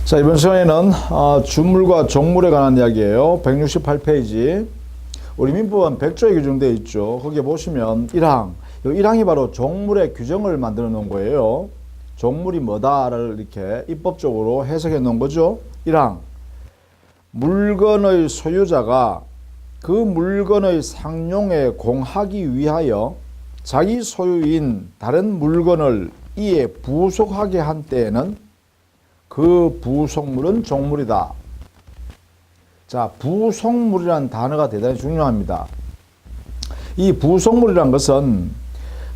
자, 이번 시간에는 주물과 종물에 관한 이야기예요. 168페이지. 우리 민법은 100조에 규정되어 있죠. 거기에 보시면 1항. 이 1항이 바로 종물의 규정을 만들어 놓은 거예요. 종물이 뭐다를 이렇게 입법적으로 해석해 놓은 거죠. 1항. 물건의 소유자가 그 물건의 상용에 공하기 위하여 자기 소유인 다른 물건을 이에 부속하게 한 때에는 그 부속물은 종물이다. 자, 부속물이라는 단어가 대단히 중요합니다. 이 부속물이란 것은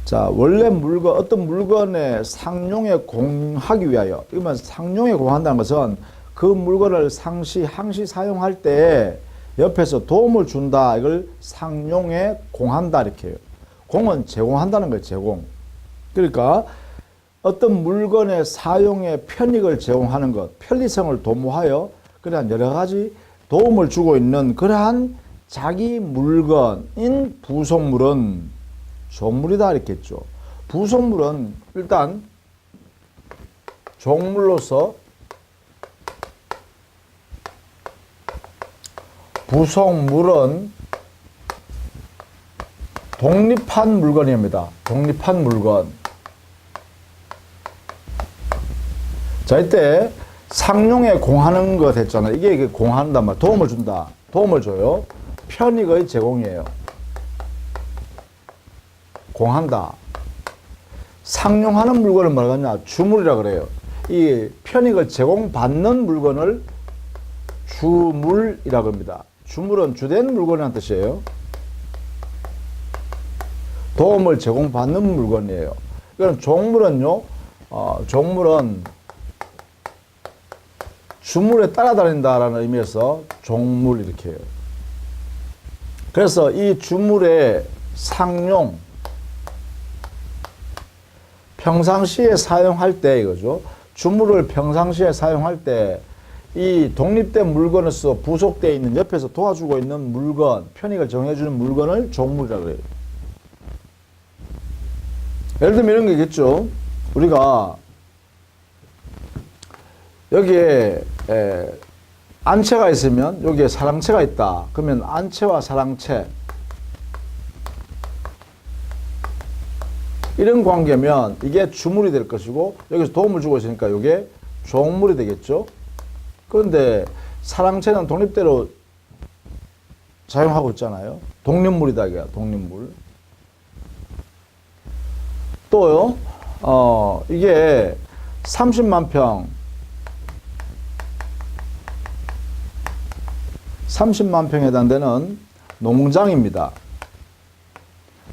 자, 원래 물건, 어떤 물건의 상용에 공하기 위하여, 이러면 상용에 공한다는 것은 그 물건을 상시, 항시 사용할 때 옆에서 도움을 준다. 이걸 상용에 공한다. 이렇게 해요. 공은 제공한다는 거예요. 제공. 그러니까 어떤 물건의 사용에 편익을 제공하는 것, 편리성을 도모하여 그러한 여러 가지 도움을 주고 있는 그러한 자기 물건인 부속물은 종물이다 이렇게 했죠. 부속물은 일단 종물로서 부속물은 독립한 물건입니다. 독립한 물건. 자, 이때 상용에 공하는 것 했잖아요. 이게 공한단 말이에요. 도움을 준다. 도움을 줘요. 편익의 제공이에요. 공한다. 상용하는 물건을 뭐라고 하냐? 주물이라 그래요. 이 편익을 제공받는 물건을 주물이라고 합니다. 주물은 주된 물건이라는 뜻이에요. 도움을 제공받는 물건이에요. 그럼 종물은요, 종물은 주물에 따라다닌다라는 의미에서 종물 이렇게 해요. 그래서 이 주물의 상용, 평상시에 사용할 때 이거죠. 주물을 평상시에 사용할 때 이 독립된 물건으로서 부속되어 있는 옆에서 도와주고 있는 물건, 편익을 정해주는 물건을 종물이라고 그래요. 예를 들면 이런 게 있겠죠. 우리가 여기에 안채가 있으면 여기에 사랑채가 있다. 그러면 안채와 사랑채 이런 관계면 이게 주물이 될 것이고 여기서 도움을 주고 있으니까 이게 종물이 되겠죠. 그런데 사랑채는 독립대로 사용하고 있잖아요. 독립물이다 이게 독립물. 또요. 이게 30만 평 30만 평에 해당되는 농장입니다.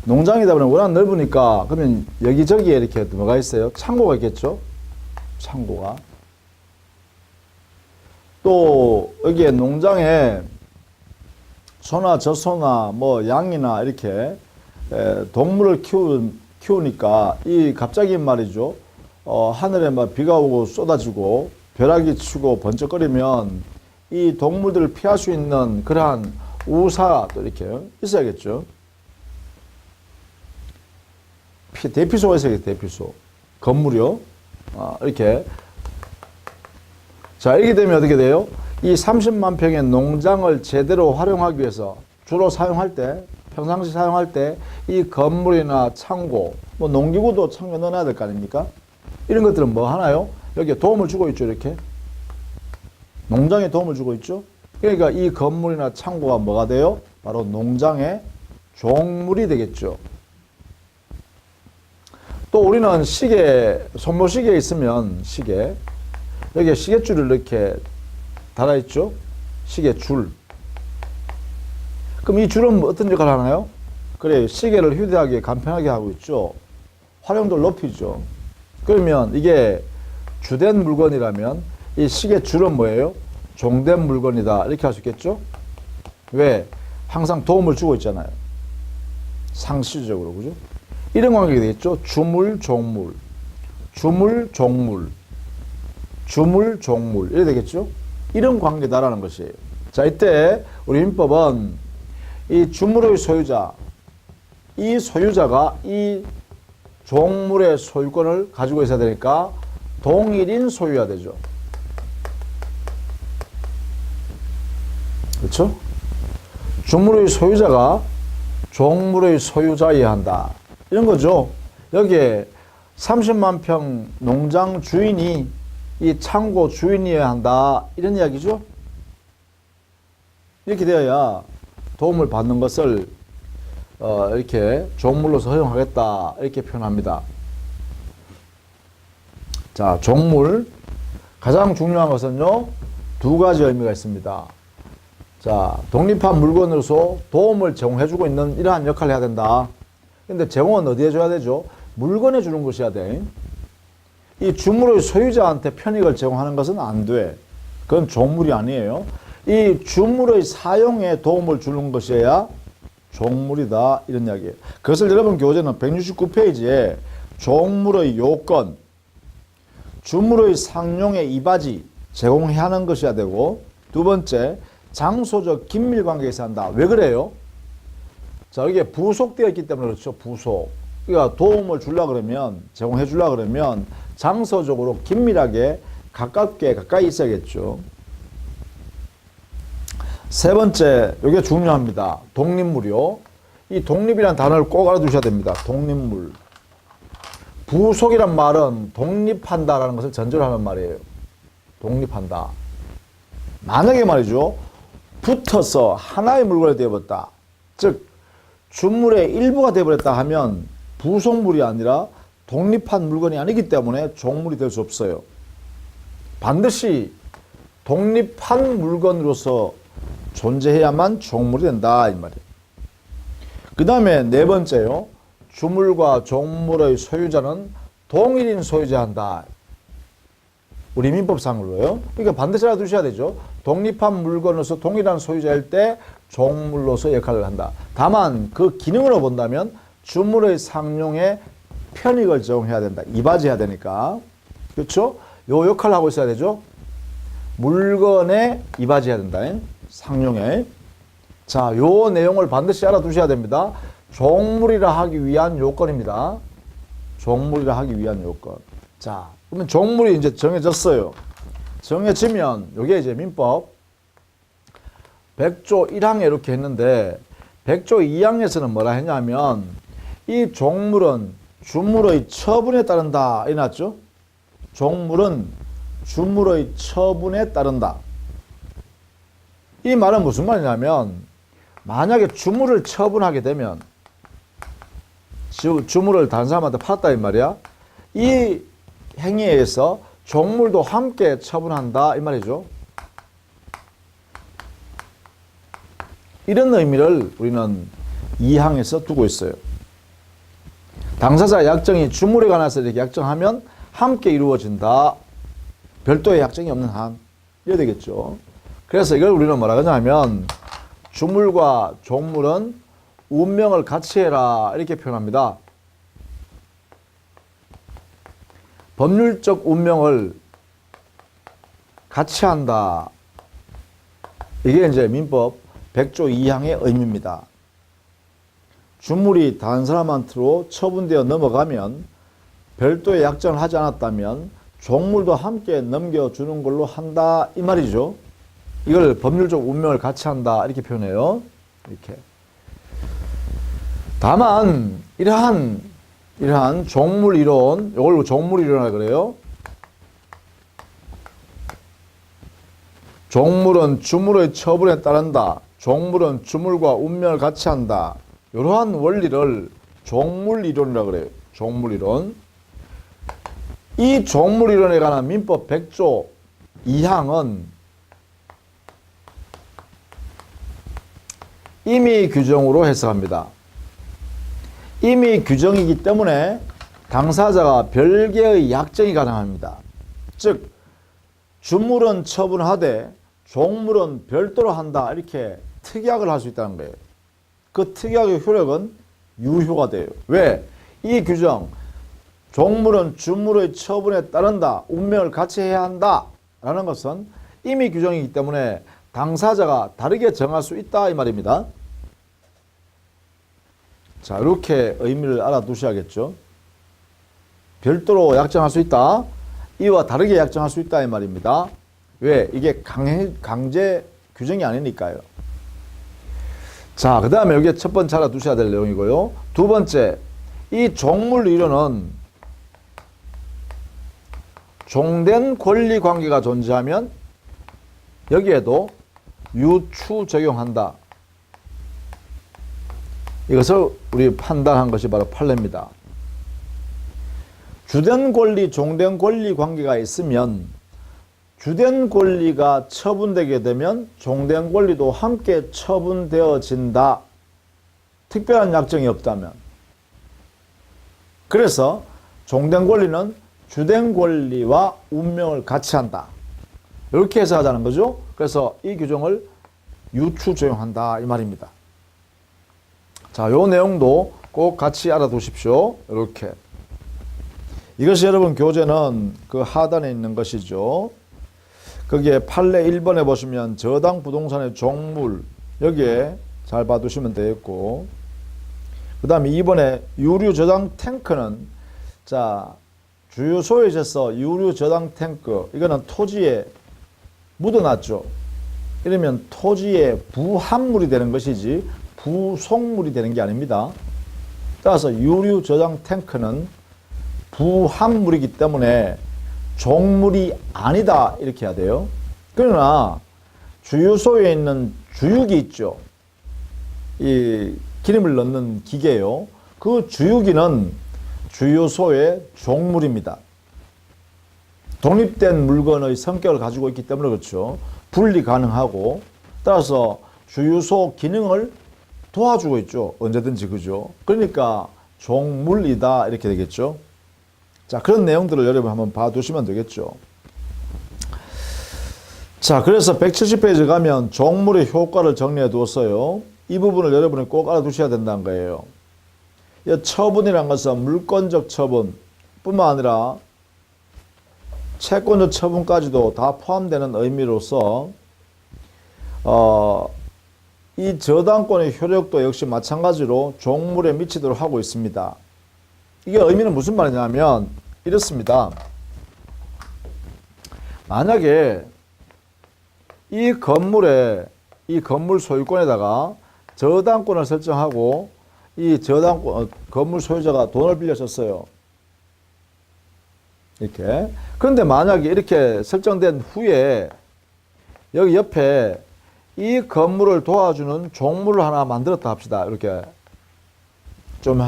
농장이다 보면 워낙 넓으니까 그러면 여기저기에 이렇게 뭐가 있어요? 창고가 있겠죠? 창고가. 또 여기에 농장에 소나 젖소나 뭐 양이나 이렇게 동물을 키우니까 이 갑자기 말이죠. 하늘에 막 비가 오고 쏟아지고 벼락이 치고 번쩍거리면 이 동물들을 피할 수 있는 그러한 우사도 이렇게 있어야겠죠. 대피소가 있어야겠죠. 대피소. 건물이요. 이렇게. 자, 이렇게 되면 어떻게 돼요? 이 30만 평의 농장을 제대로 활용하기 위해서 주로 사용할 때, 평상시 사용할 때 이 건물이나 창고, 뭐 농기구도 창고에 넣어놔야 될 거 아닙니까? 이런 것들은 뭐 하나요? 여기에 도움을 주고 있죠. 이렇게. 농장에 도움을 주고 있죠. 그러니까 이 건물이나 창고가 뭐가 돼요? 바로 농장의 종물이 되겠죠. 또 우리는 시계, 손모시계에 있으면 시계, 여기에 시계줄을 이렇게 달아있죠. 시계줄. 그럼 이 줄은 어떤 역할을 하나요? 그래, 시계를 휴대하기 간편하게 하고 있죠. 활용도를 높이죠. 그러면 이게 주된 물건이라면 이 시계줄은 뭐예요? 종된 물건이다. 이렇게 할 수 있겠죠? 왜? 항상 도움을 주고 있잖아요. 상시적으로, 그죠? 이런 관계가 되겠죠? 주물, 종물. 주물, 종물. 주물, 종물. 이래 되겠죠? 이런 관계다라는 것이에요. 자, 이때 우리 민법은 이 주물의 소유자, 이 소유자가 이 종물의 소유권을 가지고 있어야 되니까 동일인 소유야 되죠. 그렇죠? 주물의 소유자가 종물의 소유자여야 한다. 이런 거죠. 여기에 30만 평 농장 주인이 이 창고 주인이어야 한다. 이런 이야기죠. 이렇게 되어야 도움을 받는 것을 이렇게 종물로서 허용하겠다. 이렇게 표현합니다. 자, 종물. 가장 중요한 것은요, 두 가지 의미가 있습니다. 자, 독립한 물건으로서 도움을 제공해주고 있는 이러한 역할을 해야 된다. 근데 제공은 어디에 줘야 되죠? 물건에 주는 것이어야 돼. 이 주물의 소유자한테 편익을 제공하는 것은 안 돼. 그건 종물이 아니에요. 이 주물의 사용에 도움을 주는 것이어야 종물이다. 이런 이야기예요. 그것을 여러분 교재는 169페이지에 종물의 요건, 주물의 상용의 이바지 제공해야 하는 것이어야 되고, 두 번째, 장소적 긴밀관계에서 한다. 왜 그래요? 자, 이게 부속되어 있기 때문에 그렇죠. 부속. 그러니까 도움을 주려고 그러면, 제공해 주려고 그러면 장소적으로 긴밀하게 가까이 있어야겠죠. 세 번째, 이게 중요합니다. 독립물이요. 이 독립이라는 단어를 꼭 알아두셔야 됩니다. 독립물. 부속이란 말은 독립한다라는 것을 전제로 하는 말이에요. 독립한다. 만약에 말이죠, 붙어서 하나의 물건이 되어버렸다. 즉, 주물의 일부가 되어버렸다 하면 부속물이 아니라 독립한 물건이 아니기 때문에 종물이 될 수 없어요. 반드시 독립한 물건으로서 존재해야만 종물이 된다. 이 말이에요. 그 다음에 네 번째요. 주물과 종물의 소유자는 동일인 소유자 한다. 우리 민법상으로요. 그러니까 반드시 알아두셔야 되죠. 독립한 물건으로서 동일한 소유자일 때 종물로서 역할을 한다. 다만 그 기능으로 본다면 주물의 상용에 편익을 제공해야 된다. 이바지해야 되니까. 그렇죠? 요 역할을 하고 있어야 되죠. 물건에 이바지해야 된다. 상용에. 자, 요 내용을 반드시 알아두셔야 됩니다. 종물이라 하기 위한 요건입니다. 종물이라 하기 위한 요건. 자, 그러면 종물이 이제 정해졌어요. 정해지면, 요게 이제 민법 100조 1항에 이렇게 했는데, 100조 2항에서는 뭐라 했냐면, 이 종물은 주물의 처분에 따른다. 이 났죠? 종물은 주물의 처분에 따른다. 이 말은 무슨 말이냐면, 만약에 주물을 처분하게 되면, 주물을 다른 사람한테 팔았다 이 말이야. 이 행위에 의해서 종물도 함께 처분한다 이 말이죠. 이런 의미를 우리는 2항에서 두고 있어요. 당사자 약정이 주물에 관해서 이렇게 약정하면 함께 이루어진다. 별도의 약정이 없는 한. 이래야 되겠죠. 그래서 이걸 우리는 뭐라 그러냐면, 주물과 종물은 운명을 같이 해라. 이렇게 표현합니다. 법률적 운명을 같이 한다. 이게 이제 민법 100조 2항의 의미입니다. 주물이 다른 사람한테로 처분되어 넘어가면, 별도의 약정을 하지 않았다면 종물도 함께 넘겨주는 걸로 한다 이 말이죠. 이걸 법률적 운명을 같이 한다 이렇게 표현해요. 이렇게. 다만 이러한 종물 이론, 이걸 종물 이론이라고 그래요. 종물은 주물의 처분에 따른다. 종물은 주물과 운명을 같이 한다. 이러한 원리를 종물 이론이라고 그래요. 종물 이론. 이 종물 이론에 관한 민법 100조 2항은 임의 규정으로 해석합니다. 임의 규정이기 때문에 당사자가 별개의 약정이 가능합니다. 즉, 주물은 처분하되 종물은 별도로 한다. 이렇게 특약을 할 수 있다는 거예요. 그 특약의 효력은 유효가 돼요. 왜? 이 규정, 종물은 주물의 처분에 따른다. 운명을 같이 해야 한다. 라는 것은 임의 규정이기 때문에 당사자가 다르게 정할 수 있다. 이 말입니다. 자, 이렇게 의미를 알아두셔야겠죠. 별도로 약정할 수 있다. 이와 다르게 약정할 수 있다 이 말입니다. 왜? 이게 강제 규정이 아니니까요. 자, 그 다음에 여기에 첫 번째 알아두셔야 될 내용이고요. 두 번째, 이 종물 이론은 종된 권리 관계가 존재하면 여기에도 유추 적용한다. 이것을 우리 판단한 것이 바로 판례입니다. 주된 권리, 종된 권리 관계가 있으면 주된 권리가 처분되게 되면 종된 권리도 함께 처분되어진다. 특별한 약정이 없다면. 그래서 종된 권리는 주된 권리와 운명을 같이 한다. 이렇게 해석하자는 거죠. 그래서 이 규정을 유추 적용한다 이 말입니다. 자, 요 내용도 꼭 같이 알아두십시오. 이렇게. 이것이 여러분 교재는 그 하단에 있는 것이죠. 거기에 판례 1번에 보시면 저당 부동산의 종물 여기에 잘 봐두시면 되겠고, 그 다음에 2번에 유류 저장 탱크는 자 주유소에 있어서 유류 저장 탱크 이거는 토지에 묻어놨죠. 이러면 토지에 부합물이 되는 것이지 부속물이 되는 게 아닙니다. 따라서 유류 저장 탱크는 부합물이기 때문에 종물이 아니다 이렇게 해야 돼요. 그러나 주유소에 있는 주유기 있죠. 이 기름을 넣는 기계요. 그 주유기는 주유소의 종물입니다. 독립된 물건의 성격을 가지고 있기 때문에 그렇죠. 분리 가능하고 따라서 주유소 기능을 도와주고 있죠. 언제든지 그죠. 그러니까 종물이다 이렇게 되겠죠. 자, 그런 내용들을 여러분 한번 봐두시면 되겠죠. 자, 그래서 170페이지 가면 종물의 효과를 정리해 두었어요. 이 부분을 여러분이 꼭 알아두셔야 된다는 거예요. 이 처분이라는 것은 물권적 처분 뿐만 아니라 채권적 처분까지도 다 포함되는 의미로서 이 저당권의 효력도 역시 마찬가지로 종물에 미치도록 하고 있습니다. 이게 의미는 무슨 말이냐면 이렇습니다. 만약에 이 건물 소유권에다가 저당권을 설정하고 이 저당권 건물 소유자가 돈을 빌려줬어요. 이렇게. 그런데 만약에 이렇게 설정된 후에 여기 옆에 이 건물을 도와주는 종물을 하나 만들었다 합시다. 이렇게 좀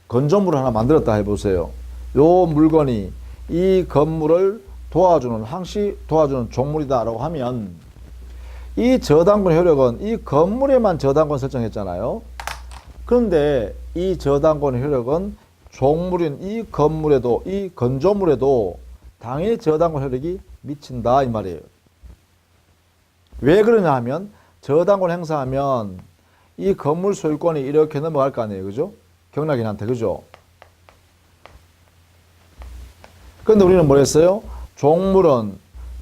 건조물을 하나 만들었다 해보세요. 요 물건이 이 건물을 도와주는 항시 도와주는 종물이다라고 하면 이 저당권 효력은 이 건물에만 저당권 설정했잖아요. 그런데 이 저당권 효력은 종물인 이 건물에도 이 건조물에도 당연히 저당권 효력이 미친다 이 말이에요. 왜 그러냐 하면 저당권 행사하면 이 건물 소유권이 이렇게 넘어갈 거 아니에요. 그죠? 경락인한테. 그죠? 그런데 우리는 뭘 했어요? 종물은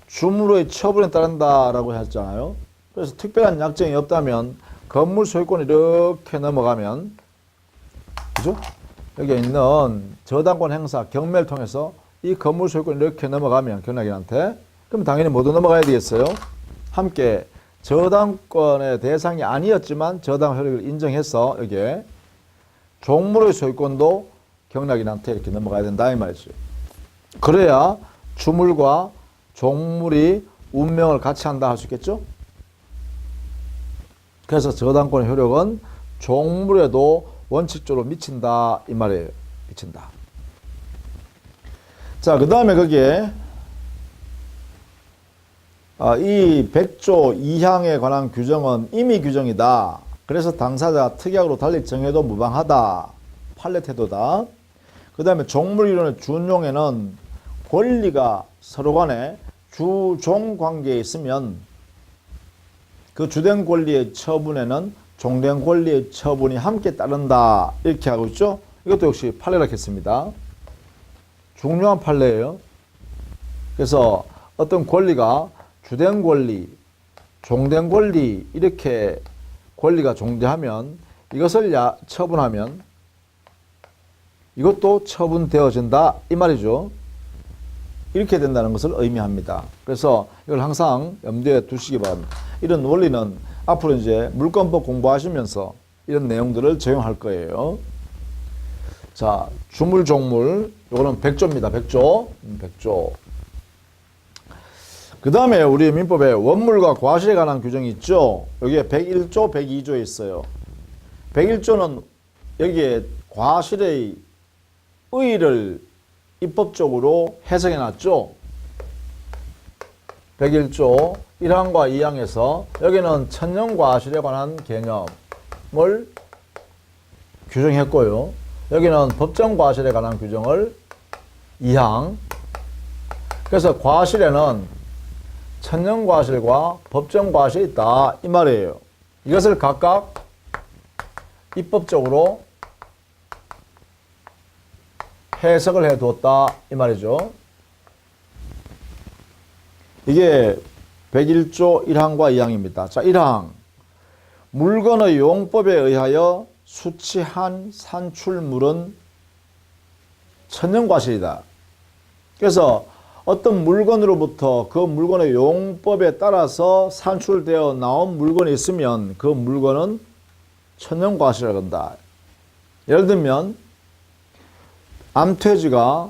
주물의 처분에 따른다라고 했잖아요. 그래서 특별한 약정이 없다면 건물 소유권이 이렇게 넘어가면 그죠? 여기에 있는 저당권 행사 경매를 통해서 이 건물 소유권이 이렇게 넘어가면 경락인한테 그럼 당연히 모두 넘어가야 되겠어요. 함께 저당권의 대상이 아니었지만 저당 효력을 인정해서 여기에 종물의 소유권도 경락인한테 이렇게 넘어가야 된다 이 말이죠. 그래야 주물과 종물이 운명을 같이 한다 할 수 있겠죠. 그래서 저당권의 효력은 종물에도 원칙적으로 미친다 이 말이에요. 미친다. 자, 그 다음에 거기에 이 100조 2항에 관한 규정은 임의 규정이다. 그래서 당사자가 특약으로 달리 정해도 무방하다. 판례 태도다. 그 다음에 종물이론의 준용에는 권리가 서로 간에 주종 관계에 있으면 그 주된 권리의 처분에는 종된 권리의 처분이 함께 따른다. 이렇게 하고 있죠. 이것도 역시 판례라 했습니다. 중요한 판례예요. 그래서 어떤 권리가 주된 권리, 종된 권리 이렇게 권리가 존재하면 이것을 처분하면 이것도 처분되어진다 이 말이죠. 이렇게 된다는 것을 의미합니다. 그래서 이걸 항상 염두에 두시기 바랍니다. 이런 원리는 앞으로 이제 물권법 공부하시면서 이런 내용들을 적용할 거예요. 자, 주물, 종물, 요거는 백조입니다. 백조. 그 다음에 우리 민법에 원물과 과실에 관한 규정이 있죠. 여기에 101조, 102조에 있어요. 101조는 여기에 과실의 의의를 입법적으로 해석해 놨죠. 101조 1항과 2항에서 여기는 천연과실에 관한 개념을 규정했고요. 여기는 법정과실에 관한 규정을 2항. 그래서 과실에는 천연과실과 법정과실이 있다 이 말이에요. 이것을 각각 입법적으로 해석을 해 두었다 이 말이죠. 이게 101조 1항과 2항입니다. 자, 1항. 물건의 용법에 의하여 수취한 산출물은 천연과실이다. 그래서 어떤 물건으로부터 그 물건의 용법에 따라서 산출되어 나온 물건이 있으면 그 물건은 천연과실이라고 한다. 예를 들면 암돼지가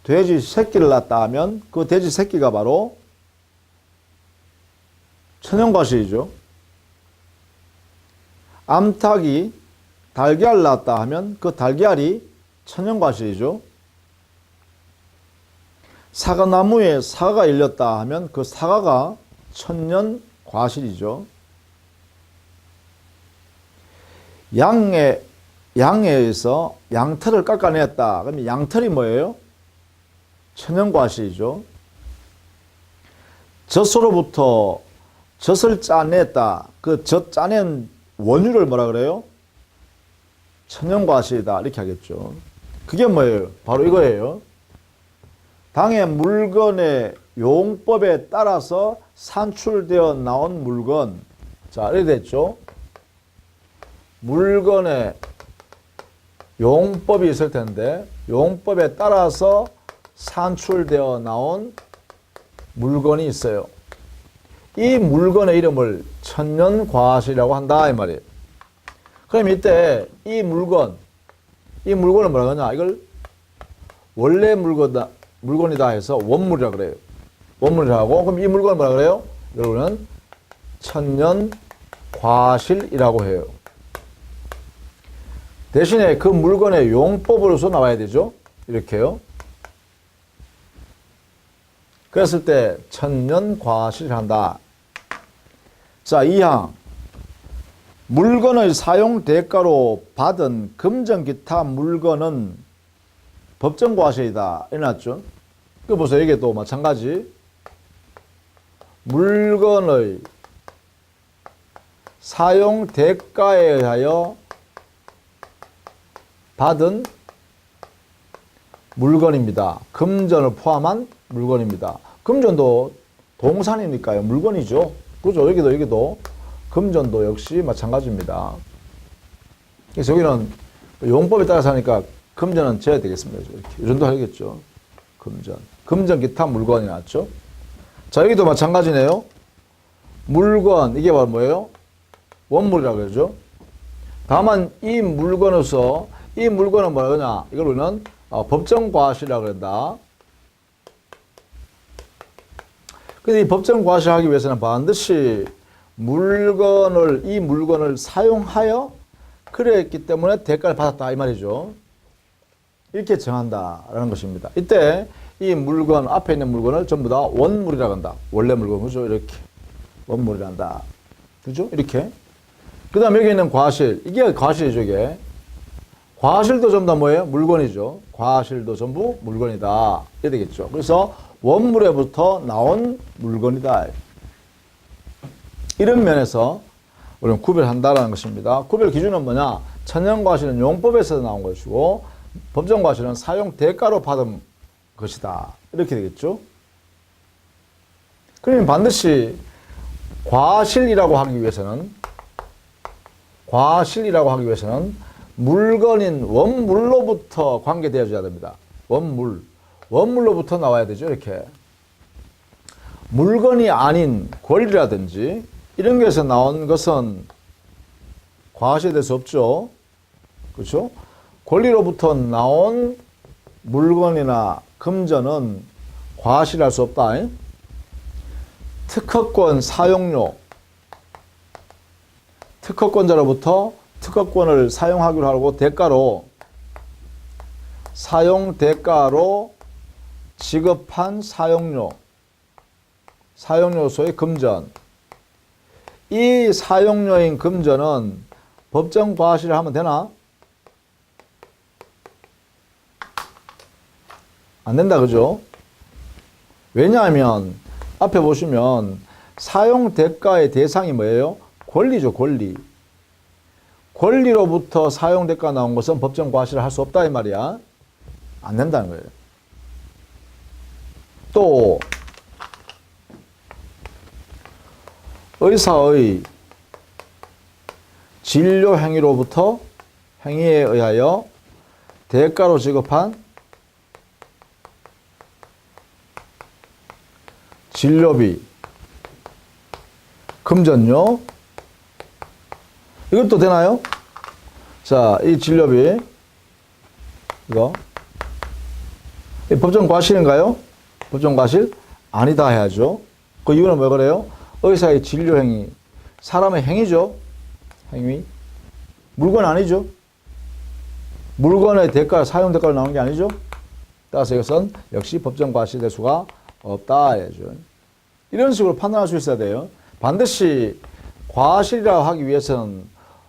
돼지 새끼를 낳았다 하면 그 돼지 새끼가 바로 천연과실이죠. 암탉이 달걀을 낳았다 하면 그 달걀이 천연과실이죠. 사과나무에 사과가 일렸다 하면 그 사과가 천연과실이죠. 양에서 양털을 깎아냈다. 그러면 양털이 뭐예요? 천연과실이죠. 젖소로부터 젖을 짜냈다. 그 젖 짜낸 원유를 뭐라 그래요? 천연과실이다. 이렇게 하겠죠. 그게 뭐예요? 바로 이거예요. 당의 물건의 용법에 따라서 산출되어 나온 물건. 자, 이렇게 됐죠. 물건의 용법이 있을 텐데 용법에 따라서 산출되어 나온 물건이 있어요. 이 물건의 이름을 천연과실이라고 한다 이 말이에요. 그럼 이때 이 물건을 뭐라 하냐? 이걸 원래 물건이다 해서 원물이라 그래요. 원물이라고. 그럼 이 물건을 뭐라 그래요? 여러분은 천연과실이라고 해요. 대신에 그 물건의 용법으로서 나와야 되죠. 이렇게요. 그랬을 때 천연과실한다. 자, 2항. 물건의 사용 대가로 받은 금전 기타 물건은 법정과실이다. 이래놨죠. 그 보세요. 이게 또 마찬가지. 물건의 사용 대가에 의하여 받은 물건입니다. 금전을 포함한 물건입니다. 금전도 동산이니까요. 물건이죠. 그죠? 여기도 금전도 역시 마찬가지입니다. 그래서 여기는 용법에 따라서 하니까 금전은 재야 되겠습니다. 이렇게. 이 정도 하겠죠. 금전 기타 물건이 나왔죠. 자, 여기도 마찬가지네요. 물건, 이게 바로 뭐예요? 원물이라고 그러죠. 다만 이 물건으로서 이 물건은 뭐냐? 이걸 우리는 법정과실이라고 그런다. 근데 이 법정과실 하기 위해서는 반드시 이 물건을 사용하여 그랬기 때문에 대가를 받았다 이 말이죠. 이렇게 정한다라는 것입니다. 이때 이 물건, 앞에 있는 물건을 전부 다 원물이라고 한다. 원래 물건, 그죠? 이렇게. 원물이란다. 그죠? 이렇게. 그 다음에 여기 있는 과실. 이게 과실이죠, 이게. 과실도 전부 다 뭐예요? 물건이죠. 과실도 전부 물건이다. 이렇게 되겠죠. 그래서 원물에부터 나온 물건이다. 이런 면에서 우리는 구별한다라는 것입니다. 구별 기준은 뭐냐? 천연과실은 용법에서 나온 것이고 법정과실은 사용 대가로 받은 것이다. 이렇게 되겠죠. 그러면 반드시 과실이라고 하기 위해서는 물건인 원물로부터 관계되어져야 됩니다. 원물로부터 나와야 되죠. 이렇게. 물건이 아닌 권리라든지 이런 것에서 나온 것은 과실이 될 수 없죠. 그렇죠? 권리로부터 나온 물건이나 금전은 과실할 수 없다. 특허권 사용료. 특허권자로부터 특허권을 사용하기로 하고 사용 대가로 지급한 사용료소의 금전. 이 사용료인 금전은 법정 과실을 하면 되나? 안 된다, 그죠? 왜냐하면 앞에 보시면 사용 대가의 대상이 뭐예요? 권리죠, 권리. 권리로부터 사용 대가 나온 것은 법정 과실을 할 수 없다 이 말이야. 안 된다는 거예요. 또 의사의 진료 행위로부터 행위에 의하여 대가로 지급한 진료비, 금전료, 이것도 되나요? 자, 이 진료비, 이거. 이 법정 과실인가요? 법정 과실? 아니다 해야죠. 그 이유는 왜 그래요? 의사의 진료 행위, 사람의 행위죠. 행위. 물건 아니죠. 물건의 대가, 사용 대가로 나오는 게 아니죠. 따라서 이것은 역시 법정 과실 될 수가 없다 해야죠. 이런 식으로 판단할 수 있어야 돼요. 반드시 과실이라고 하기 위해서는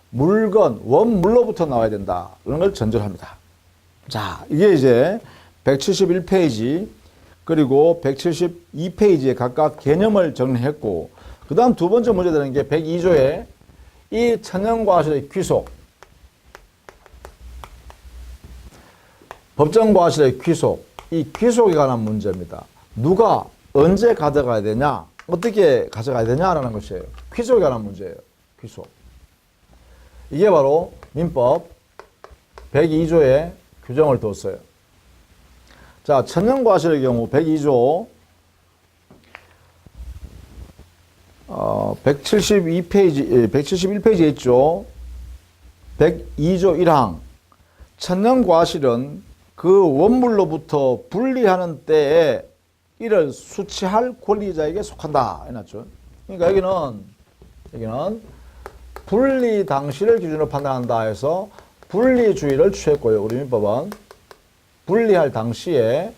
물건, 원물로부터 나와야 된다. 이런 걸 전제합니다. 자, 이게 이제 171페이지 그리고 172페이지에 각각 개념을 정리했고, 그 다음 두 번째 문제 되는 게 102조에 이 천연과실의 귀속, 법정과실의 귀속, 이 귀속에 관한 문제입니다. 누가 언제 가져가야 되냐, 어떻게 가져가야 되냐라는 것이에요. 귀속에 관한 문제예요. 귀속. 이게 바로 민법 102조에 규정을 뒀어요. 자, 천연과실의 경우 102조 171페이지에 있죠. 102조 1항. 천연과실은 그 원물로부터 분리하는 때에 이를 수취할 권리자에게 속한다 해놨죠. 그러니까 여기는 분리 당시를 기준으로 판단한다 해서 분리주의를 취했고요. 우리 민법은 분리할 당시에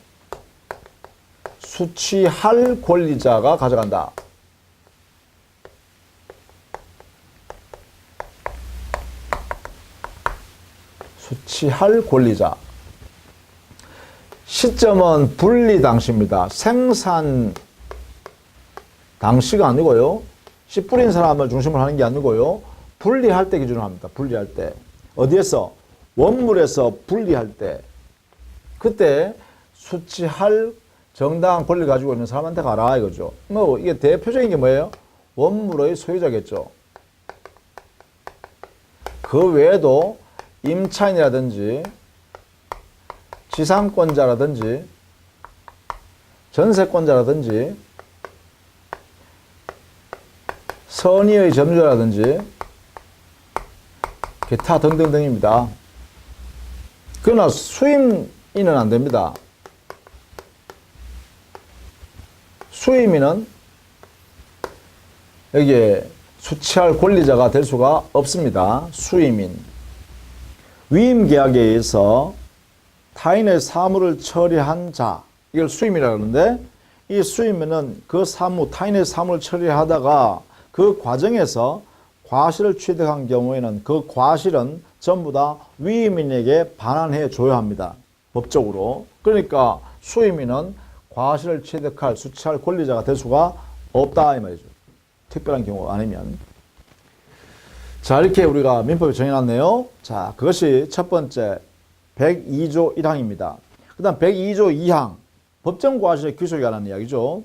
수취할 권리자가 가져간다. 수취할 권리자. 시점은 분리 당시입니다. 생산 당시가 아니고요. 씨 뿌린 사람을 중심으로 하는 게 아니고요. 분리할 때 기준으로 합니다. 분리할 때. 어디에서? 원물에서 분리할 때. 그때 수취할 정당한 권리를 가지고 있는 사람한테 가라 이거죠. 뭐 이게 대표적인 게 뭐예요? 원물의 소유자겠죠. 그 외에도 임차인이라든지 지상권자라든지 전세권자라든지 선의의 점유자라든지 기타 등등등입니다. 그러나 수임인은 안 됩니다. 수임인은 여기에 수취할 권리자가 될 수가 없습니다. 수임인. 위임계약에 의해서 타인의 사무를 처리한 자, 이걸 수임이라고 하는데, 이 수임인은 그 사무, 타인의 사무를 처리하다가 그 과정에서 과실을 취득한 경우에는 그 과실은 전부 다 위임인에게 반환해 줘야 합니다. 법적으로. 그러니까 수임인은 과실을 취득할, 수취할 권리자가 될 수가 없다 이 말이죠. 특별한 경우 아니면. 자, 이렇게 우리가 민법에 정해놨네요. 자, 그것이 첫 번째 102조 1항입니다. 그 다음 102조 2항, 법정과실의 귀속에 관한 이야기죠.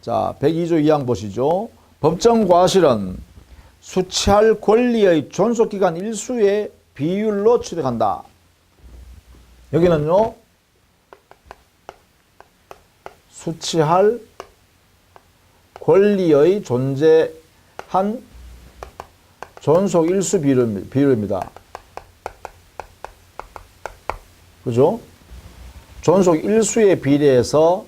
자, 102조 2항 보시죠. 법정과실은 수취할 권리의 존속기간 일수의 비율로 취득한다. 여기는요, 수취할 권리의 존재한 존속 일수 비율입니다. 그죠? 존속 일수에 비례해서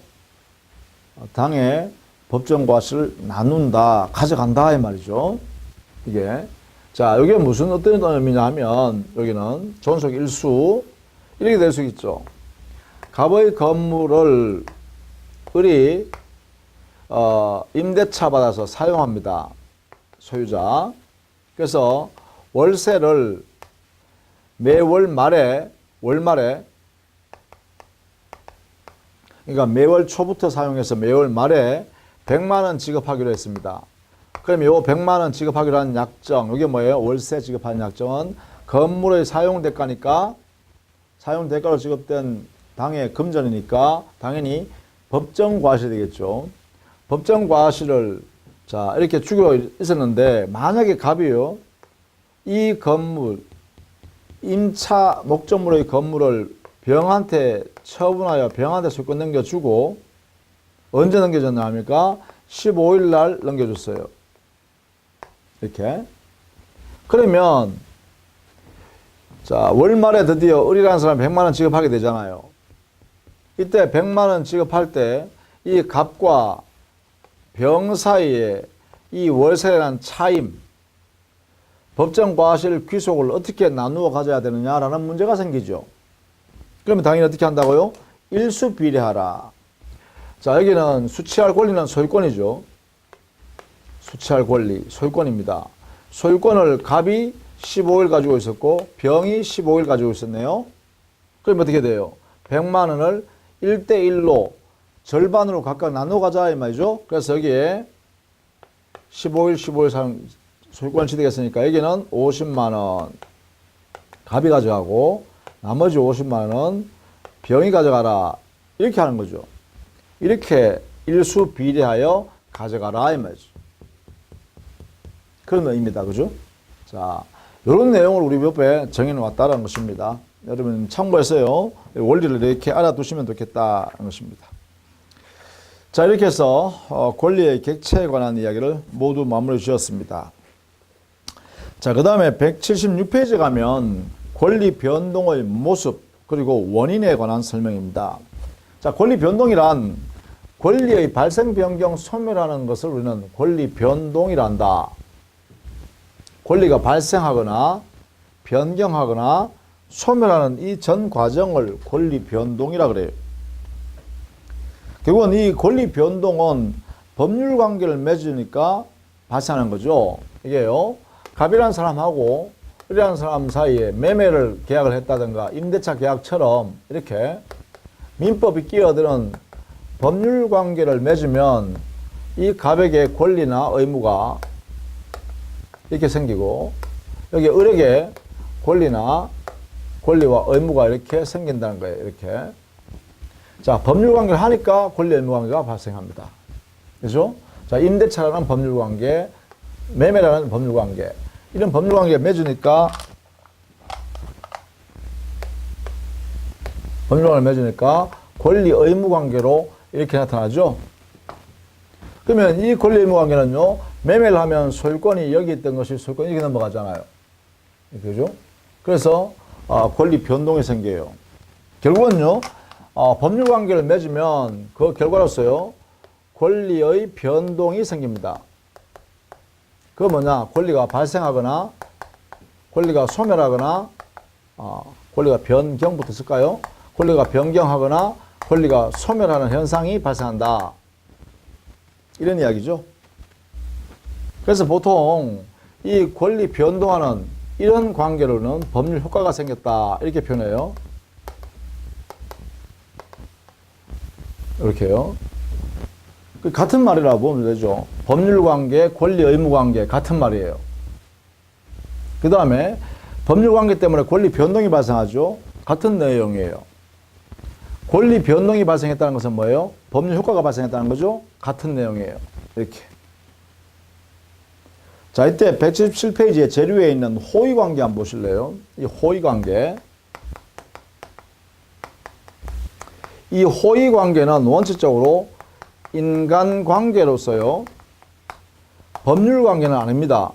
당의 법정 과실을 나눈다, 가져간다 이 말이죠. 이게 자, 여기에 무슨 어떤 의미냐 하면 여기는 존속 일수 이렇게 될 수 있죠. 갑의 건물을 을이 임대차 받아서 사용합니다. 소유자. 그래서 월세를 매월 말에 월말에 그러니까 매월 초부터 사용해서 매월 말에 100만 원 지급하기로 했습니다. 그럼 요 100만 원 지급하기로 한 약정, 이게 뭐예요? 월세 지급하는 약정은 건물의 사용 대가니까 사용 대가로 지급된 당의 금전이니까 당연히 법정 과실이 되겠죠. 법정 과실을 자 이렇게 주기로 있었는데 만약에 갑이요 이 건물 임차 목적물의 건물을 병한테 처분하여 병한테 소유권 넘겨주고 언제 넘겨줬나 합니까? 15일 날 넘겨줬어요. 이렇게. 그러면 자 월말에 드디어 을이라는 사람이 100만 원 지급하게 되잖아요. 이때 100만 원 지급할 때 이 갑과 병 사이에 이 월세라는 차임, 법정 과실 귀속을 어떻게 나누어 가져야 되느냐라는 문제가 생기죠. 그러면 당연히 어떻게 한다고요? 일수 비례하라. 자, 여기는 수취할 권리는 소유권이죠. 수취할 권리, 소유권입니다. 소유권을 갑이 15일 가지고 있었고 병이 15일 가지고 있었네요. 그럼 어떻게 돼요? 100만 원을 1대1로 절반으로 각각 나눠 가자 이 말이죠. 그래서 여기에 15일 사용 소유권을 취득했으니까 여기는 50만 원 갑이 가져가고 나머지 50만 원은 병이 가져가라. 이렇게 하는 거죠. 이렇게 일수 비례하여 가져가라 이 말이죠. 그런 의미입니다. 그죠? 자, 이런 내용을 우리 법에 정해 놓았다는 것입니다. 여러분 참고해서요. 원리를 이렇게 알아두시면 좋겠다는 것입니다. 자, 이렇게 해서 권리의 객체에 관한 이야기를 모두 마무리 지었습니다. 자, 그 다음에 176페이지 가면 권리 변동의 모습 그리고 원인에 관한 설명입니다. 자, 권리 변동이란 권리의 발생, 변경, 소멸하는 것을 우리는 권리 변동이란다. 권리가 발생하거나 변경하거나 소멸하는 이 전 과정을 권리 변동이라 그래요. 결국은 이 권리 변동은 법률 관계를 맺으니까 발생하는 거죠. 이게요, 갑이라는 사람하고 을이라는 사람 사이에 매매를 계약을 했다든가 임대차 계약처럼 이렇게 민법이 끼어드는 법률 관계를 맺으면 이 갑에게 권리나 의무가 이렇게 생기고 여기 을에게 권리와 의무가 이렇게 생긴다는 거예요. 이렇게. 자, 법률 관계를 하니까 권리 의무 관계가 발생합니다. 그죠? 자, 임대차라는 법률 관계, 매매라는 법률 관계. 이런 법률 관계를 맺으니까 권리 의무 관계로 이렇게 나타나죠. 그러면 이 권리 의무 관계는요, 매매를 하면 소유권이 여기 있던 것이 소유권이 여기 넘어가잖아요. 그죠? 그래서 권리 변동이 생겨요. 결국은요, 법률 관계를 맺으면 그 결과로서요, 권리의 변동이 생깁니다. 그건 뭐냐? 권리가 발생하거나, 권리가 소멸하거나, 권리가 변경부터 쓸까요? 권리가 변경하거나, 권리가 소멸하는 현상이 발생한다. 이런 이야기죠. 그래서 보통 이 권리 변동하는 이런 관계로는 법률 효과가 생겼다. 이렇게 표현해요. 이렇게요. 같은 말이라고 보면 되죠. 법률 관계, 권리 의무 관계 같은 말이에요. 그 다음에 법률 관계 때문에 권리 변동이 발생하죠. 같은 내용이에요. 권리 변동이 발생했다는 것은 뭐예요? 법률 효과가 발생했다는 거죠. 같은 내용이에요. 이렇게. 자, 이때 177페이지에 재료에 있는 호의 관계 한번 보실래요? 이 호의 관계. 이 호의 관계는 원칙적으로 인간관계로서요. 법률관계는 아닙니다.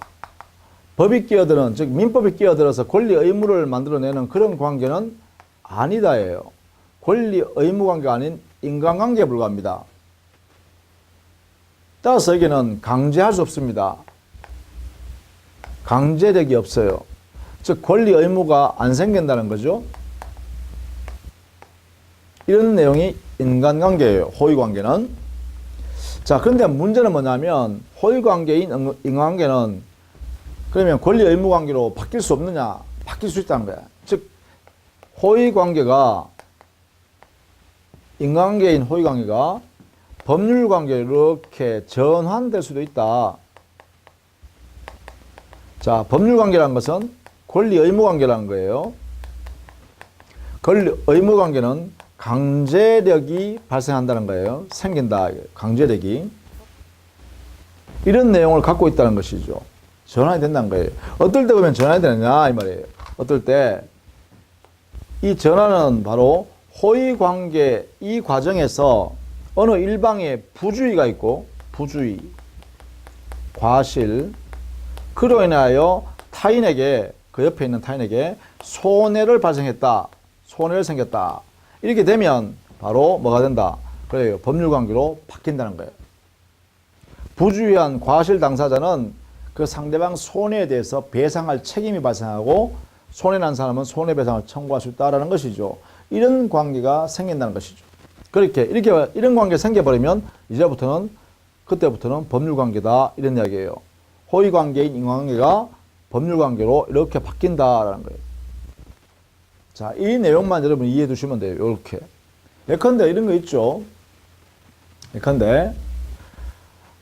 법이 끼어드는, 즉 민법이 끼어들어서 권리 의무를 만들어내는 그런 관계는 아니다예요. 권리 의무 관계가 아닌 인간관계에 불과합니다. 따라서 여기는 강제할 수 없습니다. 강제력이 없어요. 즉 권리 의무가 안 생긴다는 거죠. 이런 내용이 인간관계예요. 호의관계는. 자, 그런데 문제는 뭐냐면 호의관계인 인간관계는 그러면 권리 의무 관계로 바뀔 수 없느냐? 바뀔 수 있다는 거야. 즉 호의관계가 인간관계인 호의관계가 법률관계로 이렇게 전환될 수도 있다. 자, 법률관계라는 것은 권리 의무관계라는 거예요. 권리 의무관계는 강제력이 발생한다는 거예요. 생긴다. 강제력이. 이런 내용을 갖고 있다는 것이죠. 전환이 된다는 거예요. 어떨 때 보면 전환이 되느냐 이 말이에요. 어떨 때 이 전환은 바로 호의관계 이 과정에서 어느 일방에 부주의가 있고 부주의, 과실 그로 인하여 타인에게 그 옆에 있는 타인에게 손해를 발생했다. 손해를 생겼다. 이렇게 되면 바로 뭐가 된다? 그래요. 법률관계로 바뀐다는 거예요. 부주의한 과실 당사자는 그 상대방 손해에 대해서 배상할 책임이 발생하고 손해난 사람은 손해배상을 청구할 수 있다는 것이죠. 이런 관계가 생긴다는 것이죠. 이렇게 이런 관계가 생겨버리면 그때부터는 법률관계다 이런 이야기예요. 호의관계인 인간관계가 법률관계로 이렇게 바뀐다라는 거예요. 자, 이 내용만 여러분 이해해 두시면 돼요. 이렇게. 예컨대 이런 거 있죠. 예컨대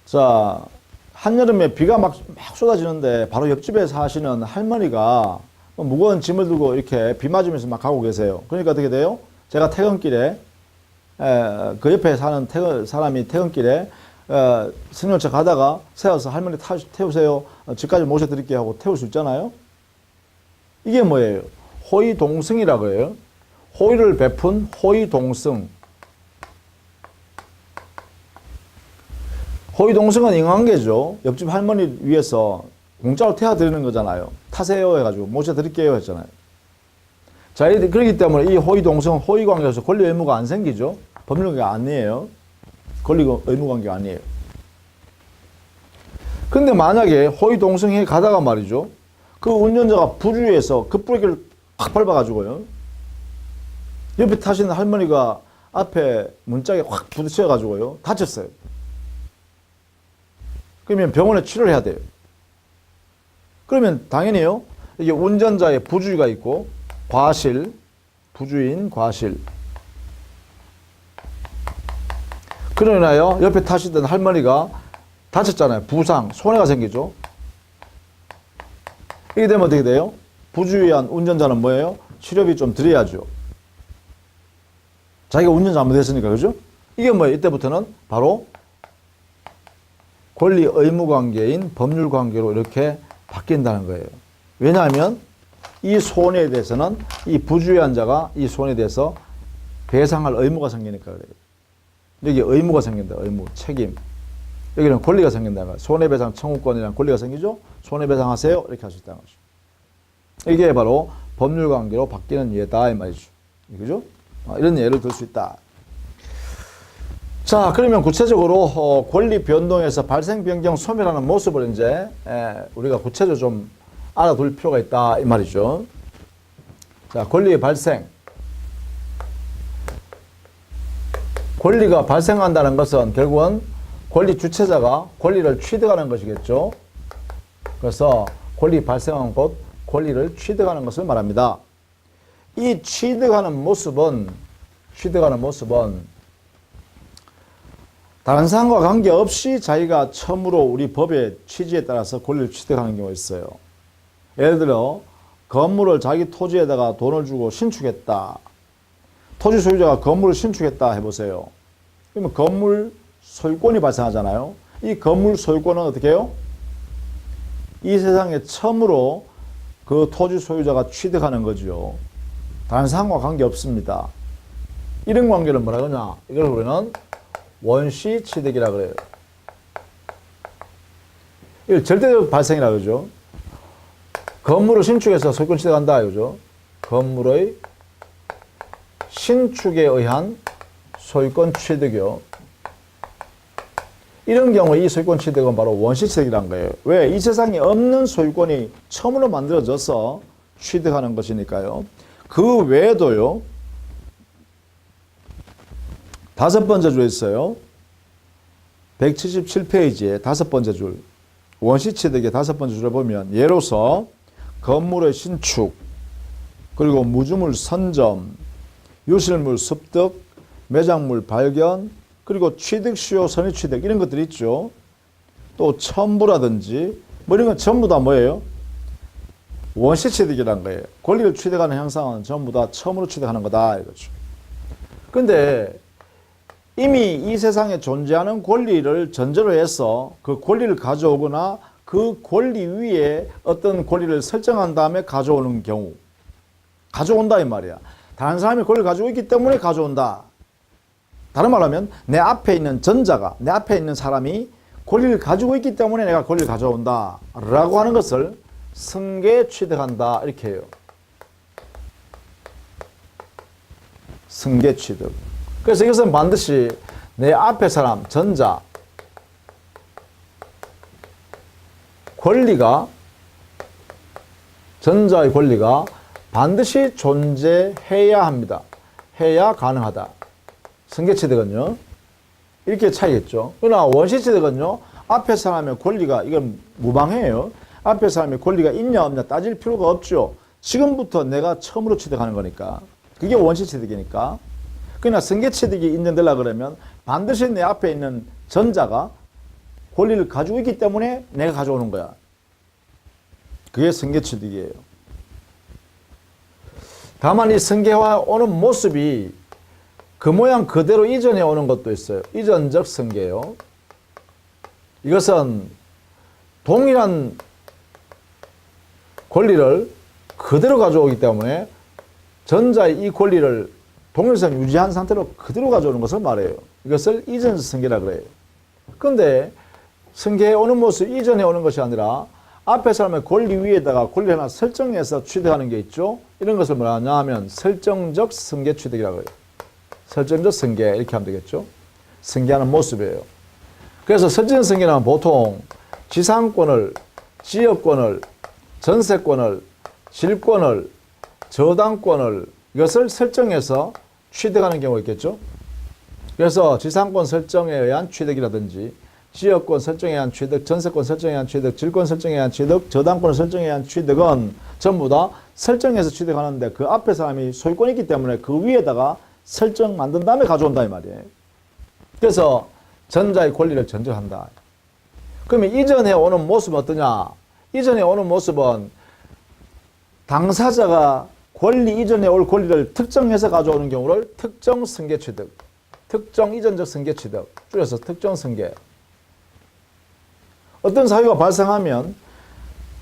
자, 한여름에 비가 막 쏟아지는데 바로 옆집에 사시는 할머니가 무거운 짐을 들고 이렇게 비 맞으면서 막 가고 계세요. 그러니까 어떻게 돼요? 제가 퇴근길에 그 옆에 사는 사람이 퇴근길에 승용차 가다가 세워서 할머니 태우세요. 집까지 모셔드릴게요 하고 태울 수 있잖아요. 이게 뭐예요? 호의동승이라고 해요. 호의를 베푼 호의동승. 호의동승은 인간관계죠. 옆집 할머니 위해서 공짜로 태워드리는 거잖아요. 타세요 해가지고 모셔드릴게요 했잖아요. 자, 그렇기 때문에 이 호의동승은 호의관계에서 권리 의무가 안 생기죠. 법률관계가 아니에요. 권리 의무관계가 아니에요. 근데 만약에 호의동승에 가다가 말이죠. 그 운전자가 부주의해서 급브레이크를 확 밟아가지고요. 옆에 타시는 할머니가 앞에 문짝에 확 부딪혀가지고요. 다쳤어요. 그러면 병원에 치료를 해야 돼요. 그러면 당연히요. 이게 운전자의 부주의가 있고 과실, 부주의인 과실. 그로 인하여 옆에 타시던 할머니가 다쳤잖아요. 부상, 손해가 생기죠. 이게 되면 어떻게 돼요? 부주의한 운전자는 뭐예요? 치료비 좀 드려야죠. 자기가 운전 잘못했으니까, 그죠? 이게 뭐예요? 이때부터는 바로 권리 의무 관계인 법률 관계로 이렇게 바뀐다는 거예요. 왜냐하면 이 손해에 대해서는 이 부주의한 자가 이 손해에 대해서 배상할 의무가 생기니까 그래요. 여기 의무가 생긴다. 의무, 책임. 여기는 권리가 생긴다는 거예요. 손해배상 청구권이라는 권리가 생기죠. 손해배상하세요. 이렇게 할 수 있다는 거죠. 이게 바로 법률관계로 바뀌는 예다 이 말이죠. 그죠? 이런 예를 들 수 있다. 자, 그러면 구체적으로 권리 변동에서 발생 변경 소멸하는 모습을 이제 우리가 구체적으로 좀 알아둘 필요가 있다 이 말이죠. 자, 권리의 발생. 권리가 발생한다는 것은 결국은 권리 주체자가 권리를 취득하는 것이겠죠. 그래서 권리 발생한 곧 권리를 취득하는 것을 말합니다. 이 취득하는 모습은 다른 사람과 관계없이 자기가 처음으로 우리 법의 취지에 따라서 권리를 취득하는 경우가 있어요. 예를 들어 건물을 자기 토지에다가 돈을 주고 신축했다. 토지 소유자가 건물을 신축했다 해보세요. 그러면 건물 소유권이 발생하잖아요. 이 건물 소유권은 어떻게 해요? 이 세상에 처음으로 그 토지 소유자가 취득하는 거죠. 다른 사람과 관계없습니다. 이런 관계를 뭐라 그러냐? 이걸 우리는 원시 취득이라 그래요. 이걸 절대적 발생이라 그러죠. 건물을 신축해서 소유권 취득한다 이거죠. 건물의 신축에 의한 소유권 취득이요. 이런 경우에 이 소유권 취득은 바로 원시 취득이란 거예요. 왜? 이 세상에 없는 소유권이 처음으로 만들어져서 취득하는 것이니까요. 그 외에도요. 다섯 번째 줄에 있어요. 177페이지에 다섯 번째 줄. 원시 취득의 다섯 번째 줄에 보면 예로서 건물의 신축, 그리고 무주물 선점, 유실물 습득, 매장물 발견, 그리고 취득 시효 선의 취득 이런 것들이 있죠. 또 첨부라든지 뭐 이런 건 전부 다 뭐예요? 원시 취득이란 거예요. 권리를 취득하는 형상은 전부 다 처음으로 취득하는 거다 이거죠. 근데 이미 이 세상에 존재하는 권리를 전제로 해서 그 권리를 가져오거나 그 권리 위에 어떤 권리를 설정한 다음에 가져오는 경우, 가져온다 이 말이야. 다른 사람이 권리를 가지고 있기 때문에 가져온다. 다른 말로 하면 내 앞에 있는 전자가, 내 앞에 있는 사람이 권리를 가지고 있기 때문에 내가 권리를 가져온다 라고 하는 것을 승계 취득한다 이렇게 해요. 승계 취득. 그래서 이것은 반드시 내 앞에 사람, 전자, 권리가, 전자의 권리가 반드시 존재해야 합니다. 해야 가능하다. 승계취득은요. 이렇게 차이겠죠. 그러나 원시취득은요. 앞에 사람의 권리가 이건 무방해요. 앞에 사람의 권리가 있냐 없냐 따질 필요가 없죠. 지금부터 내가 처음으로 취득하는 거니까. 그게 원시취득이니까. 그러나 승계취득이 인정되려고 그러면 반드시 내 앞에 있는 전자가 권리를 가지고 있기 때문에 내가 가져오는 거야. 그게 승계취득이에요. 다만 이 승계화 오는 모습이 그 모양 그대로 이전해 오는 것도 있어요. 이전적 승계요. 이것은 동일한 권리를 그대로 가져오기 때문에 전자의 이 권리를 동일성 유지한 상태로 그대로 가져오는 것을 말해요. 이것을 이전적 승계라 그래요. 그런데 승계해 오는 모습 이전해 오는 것이 아니라 앞에 사람의 권리 위에다가 권리를 하나 설정해서 취득하는 게 있죠. 이런 것을 뭐라 하냐 하면 설정적 승계 취득이라고 해요. 설정적 승계 이렇게 하면 되겠죠. 승계하는 모습이에요. 그래서 설정적 승계는 보통 지상권을, 지역권을, 전세권을, 질권을, 저당권을 이것을 설정해서 취득하는 경우가 있겠죠. 그래서 지상권 설정에 의한 취득이라든지 지역권 설정에 의한 취득, 전세권 설정에 의한 취득, 질권 설정에 의한 취득, 저당권 설정에 의한 취득은 전부 다 설정해서 취득하는데 그 앞에 사람이 소유권이 있기 때문에 그 위에다가 설정 만든 다음에 가져온다 이 말이에요. 그래서 전자의 권리를 전제한다. 그러면 이전에 오는 모습은 어떠냐? 이전에 오는 모습은 당사자가 권리 이전에 올 권리를 특정해서 가져오는 경우를 특정 승계 취득, 특정 이전적 승계 취득, 줄여서 특정 승계. 어떤 사유가 발생하면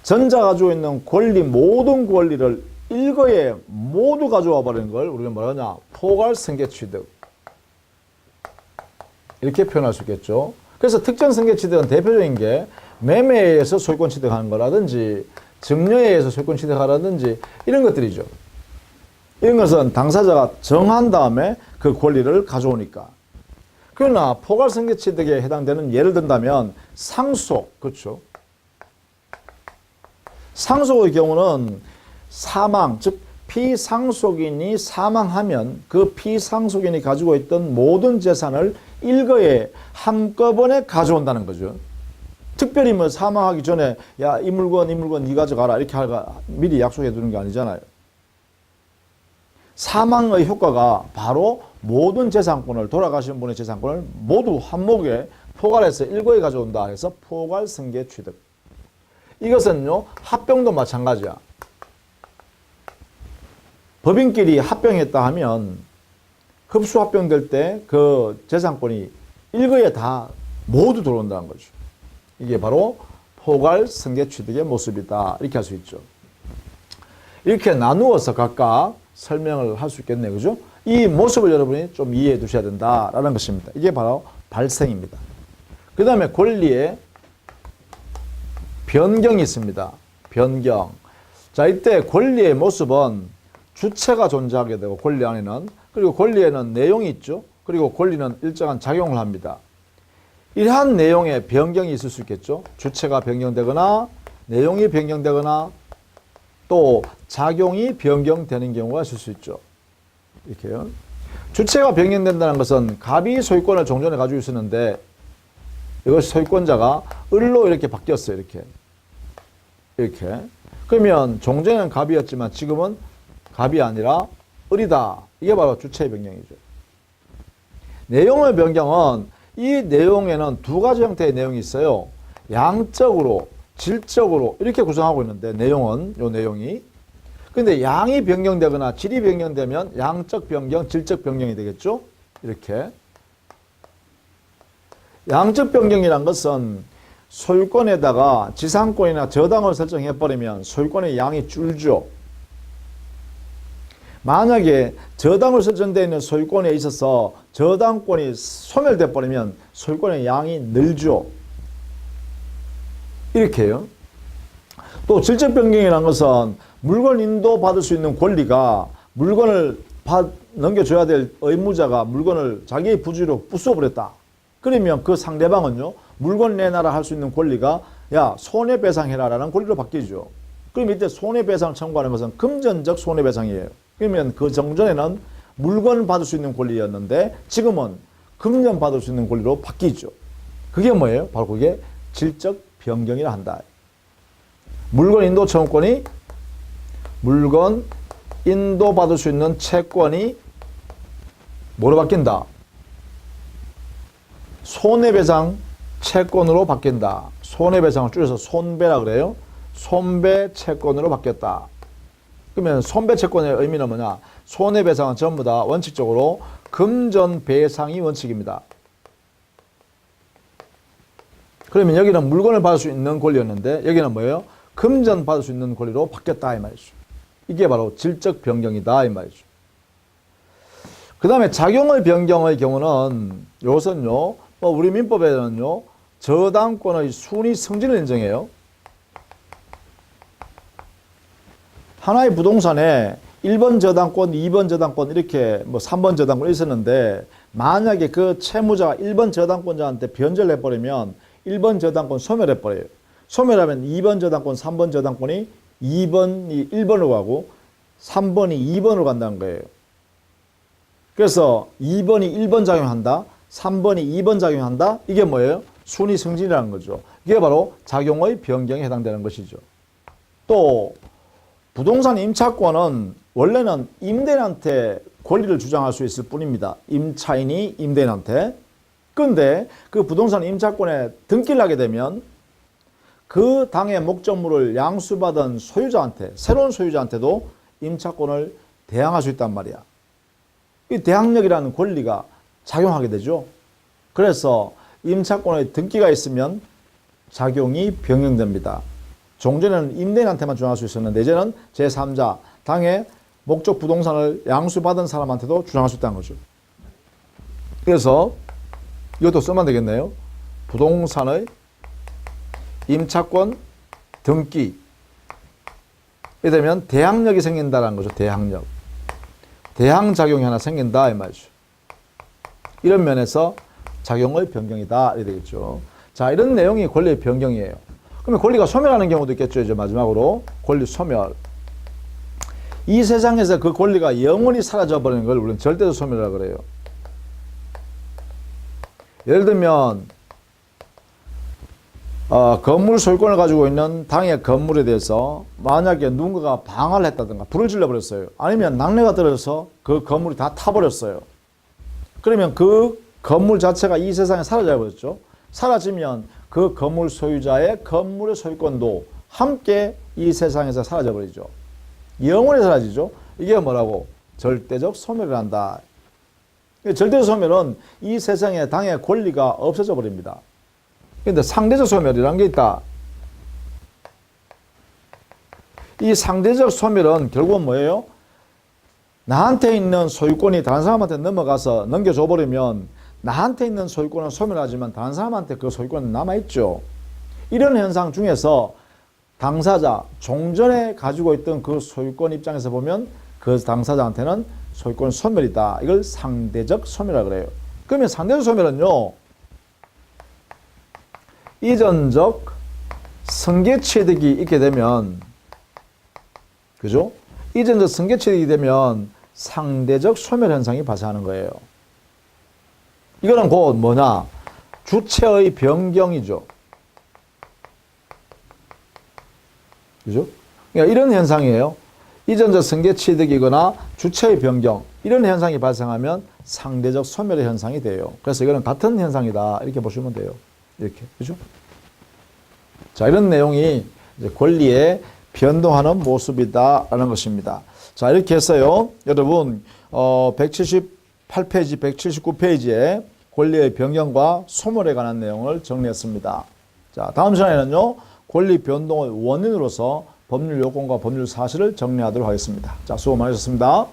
전자 가지고 있는 권리, 모든 권리를 일거에 모두 가져와 버리는 걸 우리가 뭐라냐? 포괄 승계 취득. 이렇게 표현할 수 있겠죠. 그래서 특정 승계 취득은 대표적인 게 매매에 의해서 소유권 취득하는 거라든지 증여에 의해서 소유권 취득하라든지 이런 것들이죠. 이런 것은 당사자가 정한 다음에 그 권리를 가져오니까. 그러나 포괄 승계 취득에 해당되는 예를 든다면 상속, 그렇죠. 상속의 경우는 사망, 즉 피상속인이 사망하면 그 피상속인이 가지고 있던 모든 재산을 일거에 한꺼번에 가져온다는 거죠. 특별히 뭐 사망하기 전에 야, 이 물건 네 가져가라 이렇게 미리 약속해 두는 게 아니잖아요. 사망의 효과가 바로 모든 재산권을, 돌아가신 분의 재산권을 모두 한목에 포괄해서 일거에 가져온다 해서 포괄 승계 취득. 이것은요, 합병도 마찬가지야. 법인끼리 합병했다 하면 흡수 합병될 때 그 재산권이 일거에 다 모두 들어온다는 거죠. 이게 바로 포괄 승계 취득의 모습이다. 이렇게 할 수 있죠. 이렇게 나누어서 각각 설명을 할 수 있겠네요. 그죠? 이 모습을 여러분이 좀 이해해 두셔야 된다라는 것입니다. 이게 바로 발생입니다. 그 다음에 권리의 변경이 있습니다. 변경. 자, 이때 권리의 모습은 주체가 존재하게 되고 권리 안에는, 그리고 권리에는 내용이 있죠. 그리고 권리는 일정한 작용을 합니다. 이러한 내용의 변경이 있을 수 있겠죠. 주체가 변경되거나 내용이 변경되거나 또 작용이 변경되는 경우가 있을 수 있죠. 이렇게요. 주체가 변경된다는 것은 갑이 소유권을 종전에 가지고 있었는데 이것이 소유권자가 을로 이렇게 바뀌었어요. 이렇게. 그러면 종전에는 갑이었지만 지금은 갑이 아니라 을이다. 이게 바로 주체의 변경이죠. 내용의 변경은 이 내용에는 두 가지 형태의 내용이 있어요. 양적으로, 질적으로 이렇게 구성하고 있는데 내용은 요 내용이. 근데 양이 변경되거나 질이 변경되면 양적 변경, 질적 변경이 되겠죠. 이렇게. 양적 변경이란 것은 소유권에다가 지상권이나 저당을 설정해버리면 소유권의 양이 줄죠. 만약에 저당을 설정되어 있는 소유권에 있어서 저당권이 소멸돼 버리면 소유권의 양이 늘죠. 이렇게요. 또 질적 변경이라는 것은 물건 인도받을 수 있는 권리가 물건을 넘겨줘야 될 의무자가 물건을 자기의 부주의로 부숴버렸다. 그러면 그 상대방은요, 물건 내놔라 할 수 있는 권리가 야, 손해배상해라 라는 권리로 바뀌죠. 그럼 이때 손해배상을 청구하는 것은 금전적 손해배상이에요. 그러면 그 정전에는 물건 받을 수 있는 권리였는데 지금은 금전 받을 수 있는 권리로 바뀌죠. 그게 뭐예요? 바로 그게 질적 변경이라 한다. 물건 인도 청구권이 물건 인도 받을 수 있는 채권이 뭐로 바뀐다? 손해배상 채권으로 바뀐다. 손해배상을 줄여서 손배라 그래요. 손배 채권으로 바뀌었다. 그러면 손배 채권의 의미는 뭐냐? 손해배상은 전부 다 원칙적으로 금전배상이 원칙입니다. 그러면 여기는 물건을 받을 수 있는 권리였는데 여기는 뭐예요? 금전 받을 수 있는 권리로 바뀌었다 이 말이죠. 이게 바로 질적 변경이다 이 말이죠. 그 다음에 작용의 변경의 경우는 이것은요, 우리 민법에는요, 저당권의 순위 승진을 인정해요. 하나의 부동산에 1번 저당권, 2번 저당권 이렇게 3번 저당권이 있었는데 만약에 그 채무자가 1번 저당권자한테 변제를 해버리면 1번 저당권 소멸해버려요. 소멸하면 2번 저당권, 3번 저당권이 2번이 1번으로 가고 3번이 2번으로 간다는 거예요. 그래서 2번이 1번 작용한다, 3번이 2번 작용한다. 이게 뭐예요? 순위 승진이라는 거죠. 이게 바로 작용의 변경에 해당되는 것이죠. 또 부동산 임차권은 원래는 임대인한테 권리를 주장할 수 있을 뿐입니다. 임차인이 임대인한테. 그런데 그 부동산 임차권에 등기를 하게 되면 그 당의 목적물을 양수받은 소유자한테, 새로운 소유자한테도 임차권을 대항할 수 있단 말이야. 이 대항력이라는 권리가 작용하게 되죠. 그래서 임차권의 등기가 있으면 작용이 변경됩니다. 종전에는 임대인한테만 주장할 수 있었는데 이제는 제3자, 당의 목적 부동산을 양수받은 사람한테도 주장할 수 있다는 거죠. 그래서 이것도 쓰면 되겠네요. 부동산의 임차권 등기. 이렇게 되면 대항력이 생긴다는 거죠. 대항력. 대항작용이 하나 생긴다 이 말이죠. 이런 면에서 작용의 변경이다 이렇게 되겠죠. 자, 이런 내용이 권리의 변경이에요. 그러면 권리가 소멸하는 경우도 있겠죠. 이제 마지막으로 권리 소멸. 이 세상에서 그 권리가 영원히 사라져버리는 걸 우리는 절대적 소멸이라고 그래요. 예를 들면 건물 소유권을 가지고 있는 당의 건물에 대해서 만약에 누군가가 방화를 했다든가 불을 질러버렸어요. 아니면 낙뢰가 떨어져서 그 건물이 다 타버렸어요. 그러면 그 건물 자체가 이 세상에 사라져버렸죠. 사라지면 그 건물 소유자의 건물의 소유권도 함께 이 세상에서 사라져버리죠. 영원히 사라지죠. 이게 뭐라고? 절대적 소멸을 한다. 절대적 소멸은 이 세상에 당의 권리가 없어져 버립니다. 그런데 상대적 소멸이라는 게 있다. 이 상대적 소멸은 결국은 뭐예요? 나한테 있는 소유권이 다른 사람한테 넘겨줘 버리면 나한테 있는 소유권은 소멸하지만 다른 사람한테 그 소유권은 남아있죠. 이런 현상 중에서 당사자, 종전에 가지고 있던 그 소유권 입장에서 보면 그 당사자한테는 소유권 소멸이다. 이걸 상대적 소멸이라고 그래요. 그러면 상대적 소멸은요, 이전적 승계취득이 있게 되면, 그죠? 이전적 승계취득이 되면 상대적 소멸 현상이 발생하는 거예요. 이거는 곧 뭐냐? 주체의 변경이죠. 그죠? 그러니까 이런 현상이에요. 이전적 승계취득이거나 주체의 변경, 이런 현상이 발생하면 상대적 소멸의 현상이 돼요. 그래서 이거는 같은 현상이다. 이렇게 보시면 돼요. 이렇게. 그죠? 자, 이런 내용이 이제 권리의 변동하는 모습이다라는 것입니다. 자, 이렇게 해서요. 여러분, 178페이지, 179페이지에 권리의 변경과 소멸에 관한 내용을 정리했습니다. 자, 다음 시간에는요. 권리 변동의 원인으로서 법률 요건과 법률 사실을 정리하도록 하겠습니다. 자, 수고 많으셨습니다.